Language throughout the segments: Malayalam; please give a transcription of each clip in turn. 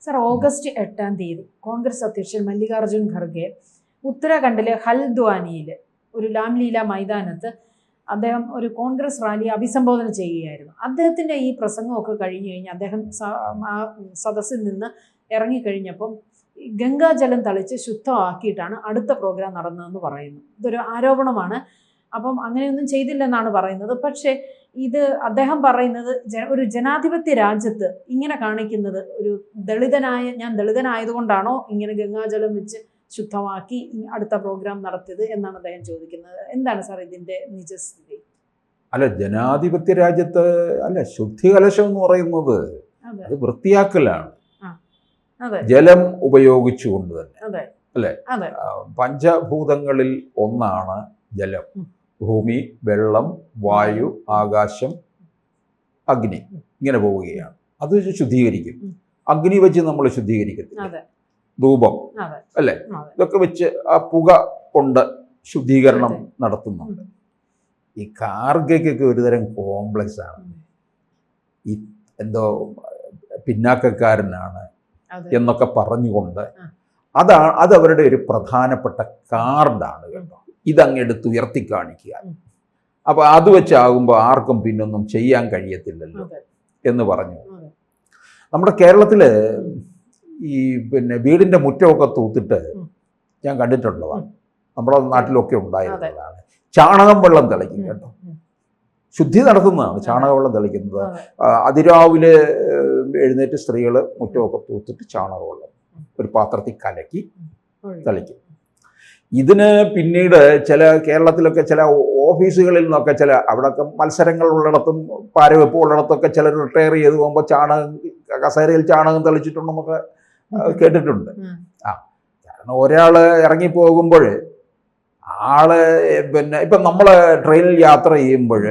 സർ, ഓഗസ്റ്റ് 8 കോൺഗ്രസ് അധ്യക്ഷൻ മല്ലികാർജുൻ ഖർഗെ ഉത്തരാഖണ്ഡിലെ ഹൽദ്വാനിയിൽ ഒരു രാംലീല മൈതാനത്ത് അദ്ദേഹം ഒരു കോൺഗ്രസ് റാലി അഭിസംബോധന ചെയ്യുകയായിരുന്നു. അദ്ദേഹത്തിൻ്റെ ഈ പ്രസംഗമൊക്കെ കഴിഞ്ഞു കഴിഞ്ഞ് അദ്ദേഹം ആ സദസ്സിൽ നിന്ന് ഇറങ്ങിക്കഴിഞ്ഞപ്പം ഗംഗാജലം തളിച്ച് ശുദ്ധമാക്കിയിട്ടാണ് അടുത്ത പ്രോഗ്രാം നടന്നതെന്ന് പറയുന്നു. ഇതൊരു ആരോപണമാണ്. അപ്പം അങ്ങനെയൊന്നും ചെയ്തില്ലെന്നാണ് പറയുന്നത്. പക്ഷേ ഇത് അദ്ദേഹം പറയുന്നത് ഒരു ജനാധിപത്യ രാജ്യത്ത് ഇങ്ങനെ കാണിക്കുന്നത് ഒരു ഞാൻ ദളിതനായതുകൊണ്ടാണോ ഇങ്ങനെ ഗംഗാജലം വെച്ച് ശുദ്ധമാക്കി അടുത്ത പ്രോഗ്രാം നടത്തിയത് എന്നാണ് അദ്ദേഹം ചോദിക്കുന്നത്. എന്താണ് സാർ ഇതിൻ്റെ നിജസ്ഥിതി? അല്ല, ജനാധിപത്യ രാജ്യത്ത് അല്ല, ശുദ്ധികലശം എന്ന് പറയുന്നത് അത് വൃത്തിയാക്കലാണ്. ജലം ഉപയോഗിച്ചുകൊണ്ട് തന്നെ അല്ലേ? പഞ്ചഭൂതങ്ങളിൽ ഒന്നാണ് ജലം. ഭൂമി, വെള്ളം, വായു, ആകാശം, അഗ്നി, ഇങ്ങനെ പോവുകയാണ്. അത് ശുദ്ധീകരിക്കും. അഗ്നി വെച്ച് നമ്മൾ ശുദ്ധീകരിക്കത്തില്ല. ധൂപം അല്ലേ, ഇതൊക്കെ വെച്ച് ആ പുക കൊണ്ട് ശുദ്ധീകരണം നടത്തുന്നുണ്ട്. ഈ കാർഗയ്ക്കൊക്കെ ഒരുതരം കോംപ്ലക്സ് ആണ്. ഈ എന്തോ പിന്നാക്കക്കാരനാണ് എന്നൊക്കെ പറഞ്ഞുകൊണ്ട് അത് അവരുടെ ഒരു പ്രധാനപ്പെട്ട കാർഡാണ് കേട്ടോ. ഇതങ്ങെടുത്ത് ഉയർത്തി കാണിക്കുക. അപ്പോൾ അത് വെച്ചാകുമ്പോൾ ആർക്കും പിന്നൊന്നും ചെയ്യാൻ കഴിയത്തില്ലല്ലോ എന്ന് പറഞ്ഞു. നമ്മുടെ കേരളത്തിൽ ഈ വീടിൻ്റെ മുറ്റമൊക്കെ തൂത്തിട്ട് ഞാൻ കണ്ടിട്ടുള്ളതാണ്. നമ്മുടെ നാട്ടിലൊക്കെ ഉണ്ടായിരുന്നതാണ്. ചാണകം വെള്ളം തിളയ്ക്കും കേട്ടോ. ശുദ്ധി നടത്തുന്നതാണ് ചാണകവെള്ളം തെളിക്കുന്നത്. അതിരാവിലെ എഴുന്നേറ്റ് സ്ത്രീകൾ മുറ്റമൊക്കെ തൂത്തിട്ട് ചാണകവെള്ളം ഒരു പാത്രത്തിൽ കലക്കി തെളിക്കും. ഇതിന് പിന്നീട് കേരളത്തിലൊക്കെ ചില ഓഫീസുകളിൽ നിന്നൊക്കെ അവിടെയൊക്കെ മത്സരങ്ങൾ ഉള്ളിടത്തും പാരവെപ്പ് ഉള്ളിടത്തൊക്കെ ചിലർ റിട്ടയർ ചെയ്ത് പോകുമ്പോൾ കസേരയിൽ ചാണകം തെളിച്ചിട്ടുണ്ടെന്നൊക്കെ കേട്ടിട്ടുണ്ട്. കാരണം ഒരാൾ ഇറങ്ങിപ്പോകുമ്പോൾ ആള് ഇപ്പം നമ്മൾ ട്രെയിനിൽ യാത്ര ചെയ്യുമ്പോൾ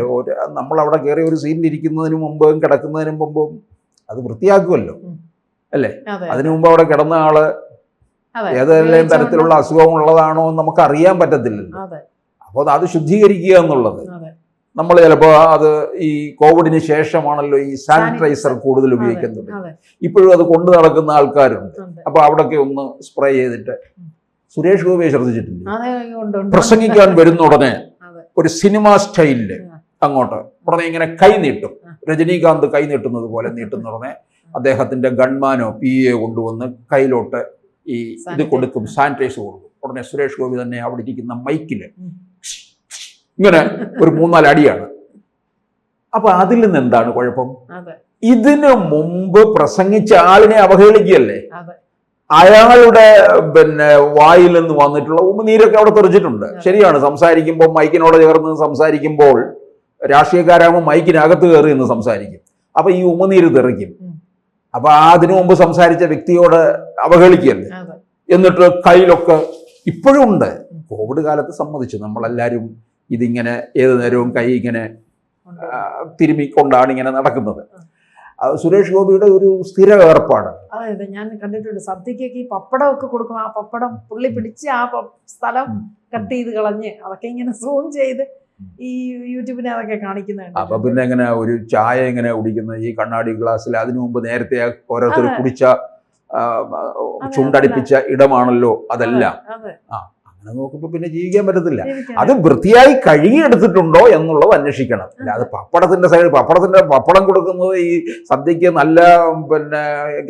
നമ്മളവിടെ കയറി ഒരു സീറ്റിൽ ഇരിക്കുന്നതിന് മുമ്പും കിടക്കുന്നതിന് മുമ്പും അത് വൃത്തിയാക്കുമല്ലോ അല്ലേ? അതിനു മുമ്പ് അവിടെ കിടന്ന ആള് ഏതെല്ലാം തരത്തിലുള്ള അസുഖം ഉള്ളതാണോ എന്ന് നമുക്ക് അറിയാൻ പറ്റത്തില്ലല്ലോ. അപ്പോൾ അത് ശുദ്ധീകരിക്കുക എന്നുള്ളത് നമ്മൾ ചിലപ്പോൾ അത് ഈ കോവിഡിന് ശേഷമാണല്ലോ ഈ സാനിറ്റൈസർ കൂടുതൽ ഉപയോഗിക്കുന്നത്. ഇപ്പോഴും അത് കൊണ്ടു നടക്കുന്ന ആൾക്കാരുണ്ട്. അപ്പോൾ അവിടെയൊക്കെ ഒന്ന് സ്പ്രേ ചെയ്തിട്ട് സുരേഷ് ഗോപിയെ ശ്രദ്ധിച്ചിട്ടില്ല? പ്രസംഗിക്കാൻ വരുന്ന ഉടനെ ഒരു സിനിമ സ്റ്റൈലില് അങ്ങോട്ട് ഉടനെ ഇങ്ങനെ കൈ നീട്ടും. രജനീകാന്ത് കൈ നീട്ടുന്നത് പോലെ നീട്ടുന്ന ഉടനെ അദ്ദേഹത്തിന്റെ ഗൺമാനോ PA കൊണ്ടുവന്ന് കയ്യിലോട്ട് ഈ ഇത് കൊടുക്കും, സാനിറ്റൈസർ കൊടുക്കും. ഉടനെ സുരേഷ് ഗോപി തന്നെ അവിടെ ഇരിക്കുന്ന മൈക്കില് ഇങ്ങനെ ഒരു 3-4 അടിയാണ്. അപ്പൊ അതിൽ നിന്ന് എന്താണ് കുഴപ്പം? ഇതിനു മുമ്പ് പ്രസംഗിച്ച ആളിനെ അവഹേളിക്കുകയല്ലേ? അയാളുടെ വായിൽ നിന്ന് വന്നിട്ടുള്ള ഉമിനീരൊക്കെ അവിടെ തെറിച്ചിട്ടുണ്ട്. ശരിയാണ്, സംസാരിക്കുമ്പോൾ മൈക്കിനോട് ചേർന്ന് സംസാരിക്കുമ്പോൾ രാഷ്ട്രീയക്കാരാകുമ്പോൾ മൈക്കിനകത്ത് കയറി എന്ന് സംസാരിക്കും. അപ്പൊ ഈ ഉമിനീര് തെറിക്കും. അപ്പൊ അതിനു മുമ്പ് സംസാരിച്ച വ്യക്തിയോട് അവഹേളിക്കുകയല്ലേ? എന്നിട്ട് കയ്യിലൊക്കെ ഇപ്പോഴും ഉണ്ട്. കോവിഡ് കാലത്ത് സമ്മതിച്ചു നമ്മളെല്ലാവരും ഇതിങ്ങനെ ഏത് നേരവും കൈ ഇങ്ങനെ തിരുമിക്കൊണ്ടാണ് ഇങ്ങനെ നടക്കുന്നത്. സുരേഷ് ഗോപിയുടെ ഒരു സ്ഥിര ഏർപ്പാട്. അതെ, ഞാൻ കണ്ടിട്ടുണ്ട്. സദ്യക്കൊക്കെ ഈ പപ്പടം ഒക്കെ കൊടുക്കും. ആ പപ്പടം പുള്ളി പിടിച്ച് ആ സ്ഥലം കട്ട് ചെയ്ത് കളഞ്ഞ് അതൊക്കെ ഇങ്ങനെ സൂം ചെയ്ത് ഈ യൂട്യൂബിനെ അതൊക്കെ കാണിക്കുന്നുണ്ട്. അപ്പൊ പിന്നെ എങ്ങനെ ഒരു ചായ എങ്ങനെ കുടിക്കുന്നത് ഈ കണ്ണാടി ഗ്ലാസ്സിൽ? അതിനു മുമ്പ് നേരത്തെ ഓരോരുത്തർ കുടിച്ച ചുണ്ടടിപ്പിച്ച ഇടമാണല്ലോ അതെല്ലാം. അങ്ങനെ നോക്കുമ്പോൾ പിന്നെ ജീവിക്കാൻ പറ്റത്തില്ല. അത് വൃത്തിയായി കഴുകിയെടുത്തിട്ടുണ്ടോ എന്നുള്ളത് അന്വേഷിക്കണം. അല്ലാതെ പപ്പടത്തിന്റെ സൈഡ് പപ്പടം കൊടുക്കുന്നത് ഈ സദ്യക്ക് നല്ല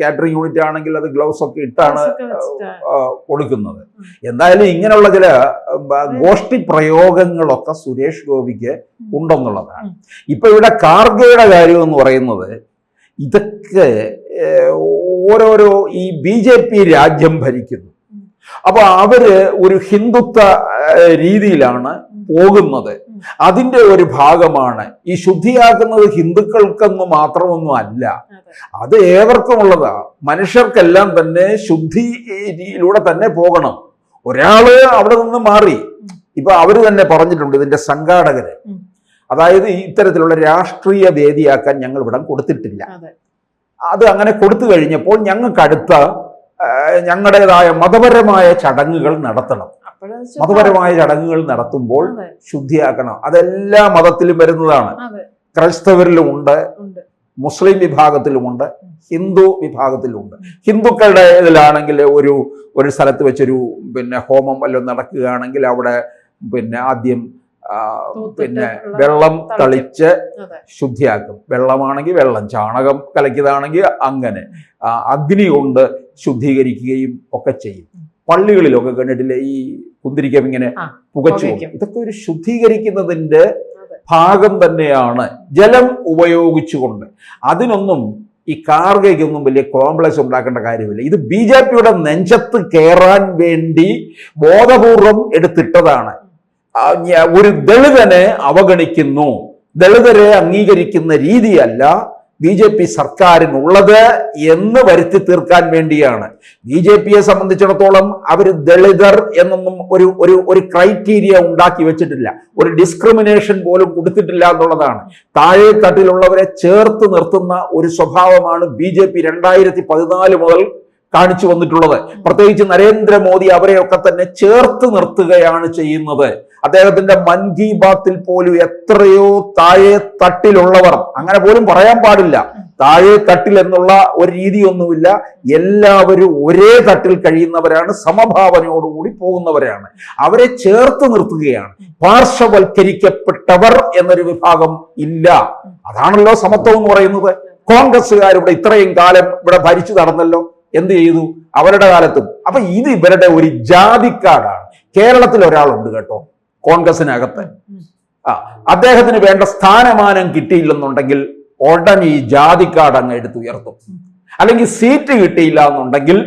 കാറ്ററിംഗ് യൂണിറ്റ് ആണെങ്കിൽ അത് ഗ്ലൗസ് ഒക്കെ ഇട്ടാണ് കൊടുക്കുന്നത്. എന്തായാലും ഇങ്ങനെയുള്ള ചില ഗോഷ്ഠി പ്രയോഗങ്ങളൊക്കെ സുരേഷ് ഗോപിക്ക് ഉണ്ടെന്നുള്ളതാണ്. ഇപ്പൊ ഇവിടെ കാർഗയുടെ കാര്യം എന്ന് പറയുന്നത് ഇതൊക്കെ ഓരോരോ ഈ BJP രാജ്യം ഭരിക്കുന്നു. അപ്പൊ അവര് ഒരു ഹിന്ദുത്വ രീതിയിലാണ് പോകുന്നത്. അതിന്റെ ഒരു ഭാഗമാണ് ഈ ശുദ്ധിയാക്കുന്നത്. ഹിന്ദുക്കൾക്കൊന്നും മാത്രമൊന്നും അല്ല, അത് ഏവർക്കുമുള്ളതാ. മനുഷ്യർക്കെല്ലാം തന്നെ ശുദ്ധിയിലൂടെ തന്നെ പോകണം. ഒരാള് അവിടെ നിന്ന് മാറി. ഇപ്പൊ അവര് തന്നെ പറഞ്ഞിട്ടുണ്ട്, ഇതിന്റെ സംഘാടകര്, അതായത് ഇത്തരത്തിലുള്ള രാഷ്ട്രീയ വേദിയാക്കാൻ ഞങ്ങൾ ഇവിടെ കൊടുത്തിട്ടില്ല. അത് അങ്ങനെ കൊടുത്തു കഴിഞ്ഞപ്പോൾ ഞങ്ങൾക്ക് അടുത്ത ഞങ്ങളുടേതായ മതപരമായ ചടങ്ങുകൾ നടത്തണം. മതപരമായ ചടങ്ങുകൾ നടത്തുമ്പോൾ ശുദ്ധിയാക്കണം. അതെല്ലാ മതത്തിലും വരുന്നതാണ്. ക്രൈസ്തവരിലും ഉണ്ട്, മുസ്ലിം വിഭാഗത്തിലുമുണ്ട്, ഹിന്ദു വിഭാഗത്തിലുമുണ്ട്. ഹിന്ദുക്കളുടെ ഇതിലാണെങ്കിൽ ഒരു സ്ഥലത്ത് വെച്ചൊരു ഹോമം വല്ലതും നടക്കുകയാണെങ്കിൽ അവിടെ ആദ്യം വെള്ളം തളിച്ച് ശുദ്ധിയാക്കും. വെള്ളമാണെങ്കിൽ വെള്ളം, ചാണകം കലക്കിയതാണെങ്കിൽ അങ്ങനെ അഗ്നി കൊണ്ട് ശുദ്ധീകരിക്കുകയും ഒക്കെ ചെയ്യും. പള്ളികളിലൊക്കെ കണ്ടിട്ടില്ലേ ഈ കുന്തിരിക്കം ഇങ്ങനെ പുകച്ചു. ഇതൊക്കെ ഒരു ശുദ്ധീകരിക്കുന്നതിന്റെ ഭാഗം തന്നെയാണ്, ജലം ഉപയോഗിച്ചുകൊണ്ട്. അതിനൊന്നും ഈ കാർഗയ്ക്കൊന്നും വലിയ കോംപ്ലക്സ് ഉണ്ടാക്കേണ്ട കാര്യമില്ല. ഇത് BJPയുടെ നെഞ്ചത്ത് കയറാൻ വേണ്ടി ബോധപൂർവം എടുത്തിട്ടതാണ്. ഒരു ദളിതനെ അവഗണിക്കുന്നു, ദളിതരെ അംഗീകരിക്കുന്ന രീതിയല്ല BJP സർക്കാരിനുള്ളത് എന്ന് വരുത്തി തീർക്കാൻ വേണ്ടിയാണ്. BJPയെ സംബന്ധിച്ചിടത്തോളം അവർ ദളിതർ എന്നൊന്നും ഒരു ക്രൈറ്റീരിയ ഉണ്ടാക്കി വെച്ചിട്ടില്ല, ഒരു ഡിസ്ക്രിമിനേഷൻ പോലും കൊടുത്തിട്ടില്ല എന്നുള്ളതാണ്. താഴെ തട്ടിലുള്ളവരെ ചേർത്ത് നിർത്തുന്ന ഒരു സ്വഭാവമാണ് BJP 2014 മുതൽ കാണിച്ചു വന്നിട്ടുള്ളത്. പ്രത്യേകിച്ച് നരേന്ദ്രമോദി അവരെയൊക്കെ തന്നെ ചേർത്ത് നിർത്തുകയാണ് ചെയ്യുന്നത്. അദ്ദേഹത്തിന്റെ മൻ കി ബാത്തിൽ പോലും എത്രയോ താഴെ തട്ടിലുള്ളവർ, അങ്ങനെ പോലും പറയാൻ പാടില്ല, താഴെ തട്ടിൽ എന്നുള്ള ഒരു രീതിയൊന്നുമില്ല, എല്ലാവരും ഒരേ തട്ടിൽ കഴിയുന്നവരാണ്, സമഭാവനയോടുകൂടി പോകുന്നവരാണ്. അവരെ ചേർത്ത് നിർത്തുകയാണ്. പാർശ്വവൽക്കരിക്കപ്പെട്ടവർ എന്നൊരു വിഭാഗം ഇല്ല. അതാണല്ലോ സമത്വം എന്ന് പറയുന്നത്. കോൺഗ്രസ്സുകാരിവിടെ ഇത്രയും കാലം ഇവിടെ ഭരിച്ചു നടന്നല്ലോ, എന്ത് ചെയ്തു അവരുടെ കാലത്തും? അപ്പൊ ഇത് ഇവരുടെ ഒരു ജാതിക്കാടാണ്. കേരളത്തിൽ ഒരാളുണ്ട് കേട്ടോ കോൺഗ്രസിനകത്ത്, അദ്ദേഹത്തിന് വേണ്ട സ്ഥാനമാനം കിട്ടിയില്ലെന്നുണ്ടെങ്കിൽ ഉടനെ ഈ ജാതിക്കാട് അങ്ങ് എടുത്തുയർത്തും. അല്ലെങ്കിൽ സീറ്റ് കിട്ടിയില്ല എന്നുണ്ടെങ്കിൽ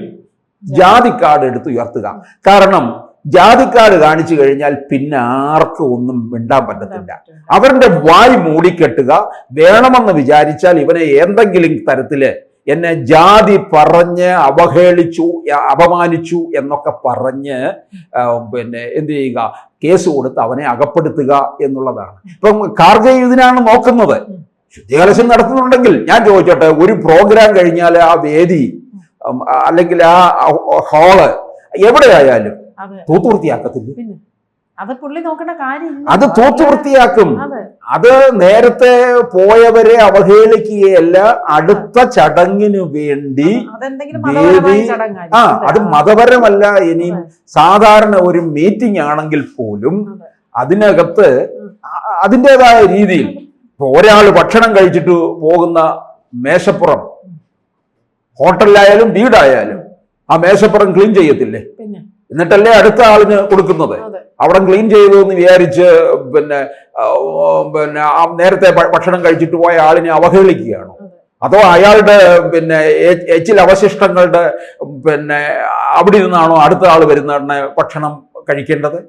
ജാതിക്കാട് എടുത്തുയർത്തുക. കാരണം ജാതിക്കാട് കാണിച്ചു കഴിഞ്ഞാൽ പിന്നെ ആർക്കും ഒന്നും മിണ്ടാൻ പറ്റത്തില്ല. അവരുടെ വായ് മൂടിക്കെട്ടുക. വേണമെന്ന് വിചാരിച്ചാൽ ഇവനെ എന്തെങ്കിലും തരത്തില് എന്നെ ജാതി പറഞ്ഞ് അവഹേളിച്ചു, അപമാനിച്ചു എന്നൊക്കെ പറഞ്ഞ് എന്ത് ചെയ്യുക, കേസ് കൊടുത്ത് അവനെ അകപ്പെടുത്തുക എന്നുള്ളതാണ്. ഇപ്പം ഖാർഗെ ഇതിനാണ് നോക്കുന്നത്. ശുദ്ധികലശം നടത്തുന്നുണ്ടെങ്കിൽ ഞാൻ ചോദിച്ചോട്ടെ, ഒരു പ്രോഗ്രാം കഴിഞ്ഞാൽ ആ വേദി അല്ലെങ്കിൽ ആ ഹാള് എവിടെയായാലും തൂത്തുവൃത്തിയാക്കത്തില്ല. അത് തൂത്തുവൃത്തിയാക്കും. അത് നേരത്തെ പോയവരെ അവഹേളിക്കുകയല്ല, അടുത്ത ചടങ്ങിന് വേണ്ടി വേദി. അത് മതപരമല്ല, ഇനിയും സാധാരണ ഒരു മീറ്റിംഗ് ആണെങ്കിൽ പോലും അതിനകത്ത് അതിൻ്റെതായ രീതിയിൽ ഒരാൾ ഭക്ഷണം കഴിച്ചിട്ട് പോകുന്ന മേശപ്പുറം, ഹോട്ടലിലായാലും വീടായാലും ആ മേശപ്പുറം ക്ലീൻ ചെയ്യത്തില്ലേ? എന്നിട്ടല്ലേ അടുത്ത ആളിന് കൊടുക്കുന്നത്. അവിടെ ക്ലീൻ ചെയ്തു എന്ന് വിചാരിച്ച് നേരത്തെ ഭക്ഷണം കഴിച്ചിട്ട് പോയ ആളിനെ അവഹേളിക്കുകയാണോ? അതോ അയാളുടെ എച്ചിൽ അവശിഷ്ടങ്ങളുടെ അവിടെ നിന്നാണോ അടുത്ത ആൾ വരുന്ന ഭക്ഷണം കഴിക്കേണ്ടത്?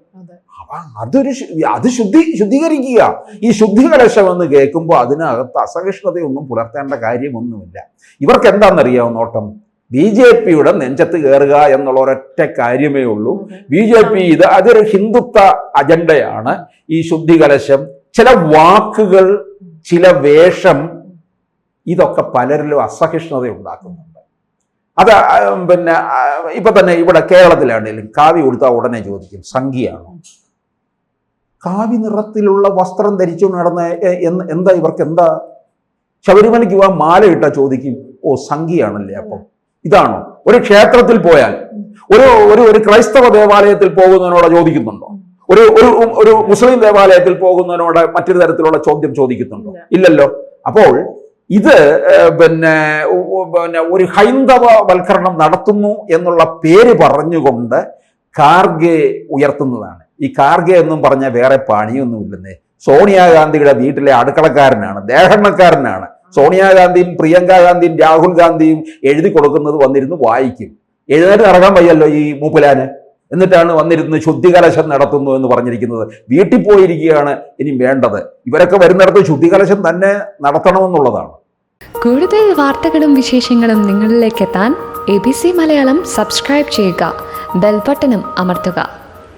അത് ശുദ്ധീകരിക്കുക. ഈ ശുദ്ധികലശം എന്ന് കേൾക്കുമ്പോൾ അതിനകത്ത് അസഹിഷ്ണുതയൊന്നും പുലർത്തേണ്ട കാര്യമൊന്നുമില്ല. ഇവർക്ക് എന്താണെന്നറിയാമോ നോട്ടം? BJPയുടെ നെഞ്ചത്ത് കയറുക എന്നുള്ള ഒരൊറ്റ കാര്യമേ ഉള്ളൂ. BJP അതൊരു ഹിന്ദുത്വ അജണ്ടയാണ്. ഈ ശുദ്ധികലശം, ചില വാക്കുകൾ, ചില വേഷം, ഇതൊക്കെ പലരിലും അസഹിഷ്ണുത ഉണ്ടാക്കുന്നുണ്ട്. അത് ഇപ്പൊ തന്നെ ഇവിടെ കേരളത്തിലാണെങ്കിലും കാവി കൊടുത്താൽ ഉടനെ ചോദിക്കും സംഘിയാണോ? കാവി നിറത്തിലുള്ള വസ്ത്രം ധരിച്ചു നടന്ന എന്താ ഇവർക്ക് എന്താ? ശബരിമലയ്ക്ക് പോവാൻ മാല ഇട്ടാ ചോദിക്കും, ഓ സംഘിയാണല്ലേ. അപ്പം ഇതാണോ? ഒരു ക്ഷേത്രത്തിൽ പോയാൽ, ഒരു ക്രൈസ്തവ ദേവാലയത്തിൽ പോകുന്നതിനോട് ചോദിക്കുന്നുണ്ടോ? ഒരു മുസ്ലിം ദേവാലയത്തിൽ പോകുന്നതിനോട് മറ്റൊരു തരത്തിലുള്ള ചോദ്യം ചോദിക്കുന്നുണ്ടോ? ഇല്ലല്ലോ. അപ്പോൾ ഇത് ഒരു ഹൈന്ദവവൽക്കരണം നടത്തുന്നു എന്നുള്ള പേര് പറഞ്ഞുകൊണ്ട് ഖാർഗെ ഉയർത്തുന്നതാണ്. ഈ ഖാർഗെ എന്നും പറഞ്ഞ വേറെ പണിയൊന്നുമില്ലെന്നേ. സോണിയാഗാന്ധിയുടെ വീട്ടിലെ അടുക്കളക്കാരനാണ്, ദേഹണ്ണക്കാരനാണ്. സോണിയാഗാന്ധിയും പ്രിയങ്ക ഗാന്ധിയും രാഹുൽ ഗാന്ധിയും എഴുതി കൊടുക്കുന്നത് വന്നിരുന്ന് വായിക്കും. എഴുന്നേറ്റ് ഇറങ്ങാൻ വയ്യല്ലോ ഈ മൂപ്പലാന്. എന്നിട്ടാണ് വന്നിരുന്ന് ശുദ്ധികലശം നടത്തുന്നു എന്ന് പറഞ്ഞിരിക്കുന്നത്. വീട്ടിൽ പോയിരിക്കുകയാണ് ഇനി വേണ്ടത്. ഇവരൊക്കെ വരുന്നിടത്ത് ശുദ്ധികലശം തന്നെ നടത്തണമെന്നുള്ളതാണ്. കൂടുതൽ വാർത്തകളും വിശേഷങ്ങളും നിങ്ങളിലേക്ക് എത്താൻ ABC മലയാളം സബ്സ്ക്രൈബ് ചെയ്യുക, ബെൽ ബട്ടണും അമർത്തുക.